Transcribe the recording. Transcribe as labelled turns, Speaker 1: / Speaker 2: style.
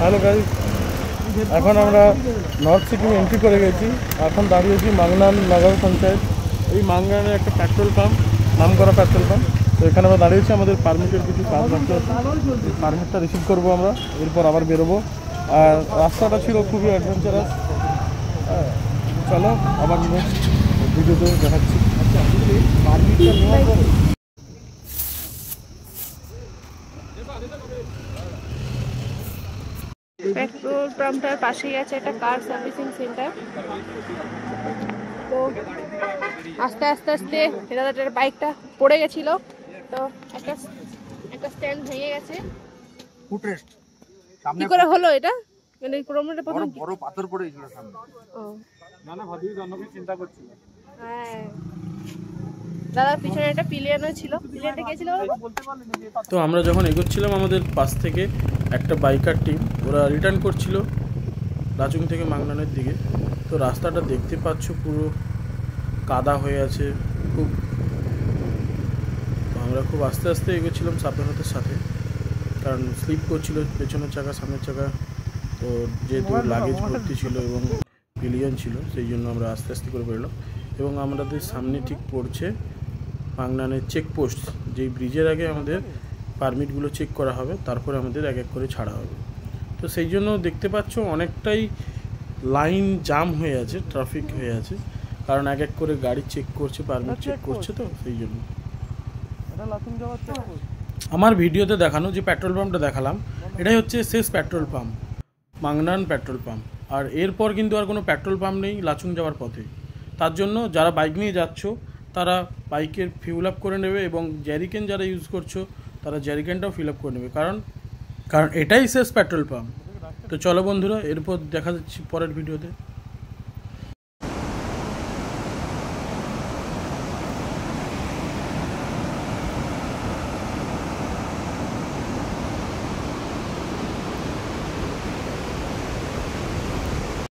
Speaker 1: Hello guys, এখন আমরা north Sikkim entry করে গেছি। এখন দাঁড়িয়েছি মাংনান নগর পঞ্চায়েত। এই মাংনানের একটা পেট্রোল পাম্প, নাম করা পেট্রোল পাম্প। তো এখানে আমরা দাঁড়িয়েছি, আমাদের পারমিটের কিছু কাজ বাকি আছে। পারমিটটা রিসিভ করবো আমরা, এরপর আবার বেরোবো। আর রাস্তাটা ছিল খুবই অ্যাডভেঞ্চারাস। চলো আবার নেক্সট ভিডিওতে দেখাচ্ছি। পারমিটটা নেওয়ার পর
Speaker 2: পেট্রোল পাম্পটার পাশেই আছে একটা কার সার্ভিসিং সেন্টার। তো আস্তে আস্তে আস্তে দাদাটার বাইকটা পড়ে গেছিল, তো একটা স্ট্যান্ড ভেঙে গেছে।
Speaker 3: ফুটরেস্ট
Speaker 2: কি করে হলো এটা? মানে প্রবলেমটা প্রথম
Speaker 3: বড় পাথর পড়ে গিয়েছিল সামনে।
Speaker 2: ও
Speaker 1: না ভাবিও জন্মকে চিন্তা করছিল।
Speaker 2: হ্যাঁ, দাদার পিছনে একটা পিলিয়ানো ছিল, পিলিয়ানটা কে ছিল বলতে পারলেন?
Speaker 1: তো আমরা যখন এগোচ্ছিলাম, আমাদের পাশ থেকে একটা বাইকার টিম, ওরা রিটার্ন করছিল লাচুং থেকে মাংনানের দিকে। তো রাস্তাটা দেখতে পাচ্ছ পুরো কাদা হয়ে আছে খুব। তো আমরা খুব আস্তে আস্তে এগোচ্ছিলাম সাবধানতার সাথে, কারণ স্লিপ করছিল পেছনের চাকা সামনের চাকা। তো যেহেতু লাগেজ ভর্তি ছিল এবং পিলিয়ন ছিল, সেই জন্য আমরা আস্তে আস্তে করে বেরোলাম। এবং আমাদের সামনে ঠিক পড়ছে মাংনানের চেকপোস্ট, যেই ব্রিজের আগে আমাদের পারমিটগুলো চেক করা হবে, তারপরে আমাদের এক এক করে ছাড়া হবে। তো সেই জন্য দেখতে পাচ্ছ অনেকটাই লাইন জাম হয়ে আছে, ট্রাফিক হয়ে আছে, কারণ এক এক করে গাড়ি চেক করছে, পারমিট চেক করছে। তো সেই জন্য আমার ভিডিওতে দেখানো যে পেট্রোল পাম্পটা দেখালাম, এটাই হচ্ছে শেষ পেট্রোল পাম্প, মাংনান পেট্রোল পাম্প। আর এরপর কিন্তু আর কোনো পেট্রোল পাম্প নেই লাচুং যাওয়ার পথে। তার জন্য যারা বাইক নিয়ে যাচ্ছ তারা বাইকের ফিল আপ করে নেবে, এবং জ্যারিকেন যারা ইউজ করছো তারা জ্যারিকেনটাও ফিল আপ করে নেবে, কারণ এটাই শেষ পেট্রোল পাম্প। তো চলো বন্ধুরা, এরপর দেখা যাচ্ছে পরের ভিডিওতে।